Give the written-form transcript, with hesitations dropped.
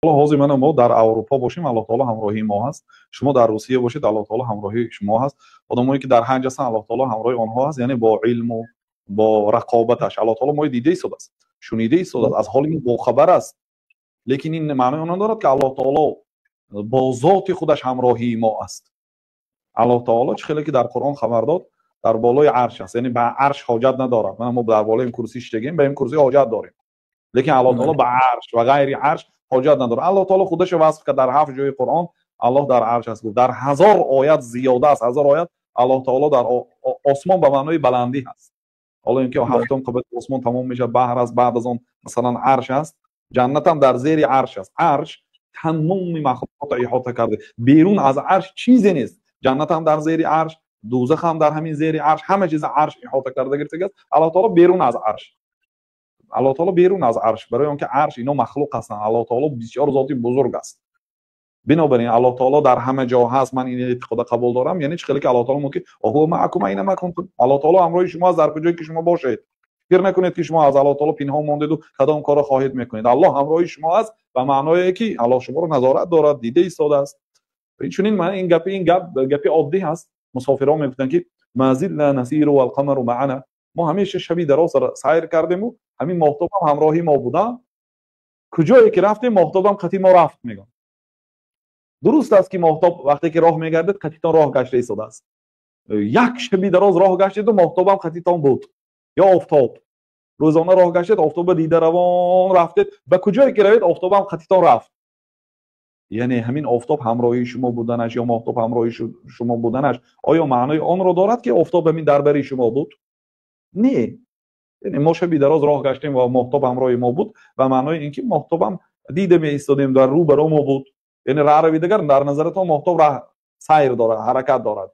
حاضر من ما در اروپا باشیم الله تعالی همراهی ما هست، شما در روسیه باشید الله تعالی همراهی شما هست، آدمایی که در حج هستن الله تعالی همراهی آنها هست. یعنی با علم و با رقابتش الله تعالی ما دیده ایستاده است، شنیده ایستاده است، از حال ما باخبر است. لیکن این معنی آن ندارد که الله تعالی با ذات خودش همراهی ما است. الله تعالی چه خیلی که در قرآن خبر داد در بالای عرش است، یعنی به عرش حاجت ندارد. ما در بالای این کرسی شتگیم به این کرسی حاجت داریم، لیکن الله تعالی به عرش و غیر عرش حاجت نداره. الله تعالی خودش وصف که در 7 جای قرآن الله در عرش است. گفت در 1000 آیت زیاده است، 1000 آیت الله تعالی در آسمان به معنای بلندی هست. حالا اینکه هفتم قبل آسمان تمام میشه، بحر است، بعد از اون مثلا عرش است، جنت هم در زیر عرش است. عرش تمام مخلوقات احاطه کرده، بیرون از عرش چیزی نیست. جنت هم در زیر عرش، دوزخ هم در همین زیر عرش، همه چیز عرش احاطه کرده گرفته است. الله تعالی بیرون از عرش، الله تعالی بیرون از عرش، برای آنکه عرش اینا مخلوق هستند. الله تعالی بسیار ذاتی بزرگ است، بنابراین الله تعالی در همه جا هست. من این اعتقاد قبول دارم. یعنی چه خیلی که الله تعالی میگه هو معکم اینما کنتم، الله تعالی همراه شما در کجایی که شما باشید. فکر نکنید که شما از الله تعالی پنهان ماندید و کدام کارو خواهید میکنید. الله همراه شما است و معنای که الله شما رو نظارت دارد، دیده ایستاده است. چون این معنی این گپ عادی هست. مسافران میگفتن که ما زلنا نسیر والقمر معنا، ما همیشه شبی دراز سیر کردیم و همین ماهتاب هم همراهی ما بودن، کجایی که رفتیم ماهتاب هم خطی ما رفت. میگن درست است که ماهتاب وقتی که راه میگردد خطیتان راه گشته ایستاده است. یک شبی دراز راه گشتید و ماهتاب هم خطیتان بود، یا آفتاب روزانه راه گشتید، آفتاب دیده روان رفتید، به کجایی که روید آفتاب هم خطیتان رفت. یعنی همین آفتاب همراهی شما بودنش یا ماهتاب همراهی شما بودنش آیا معنای آن را دارد که آفتاب همین دربری شما بود؟ نه. یعنی ما شبی دراز راه گشتیم و ماهتاب همراه ما بود و معنای اینکه ماهتاب هم دیده می ایستادیم در رو برا ما بود. یعنی راه روی دیگر در نظرتان ماهتاب راه سیر داره، حرکت دارد.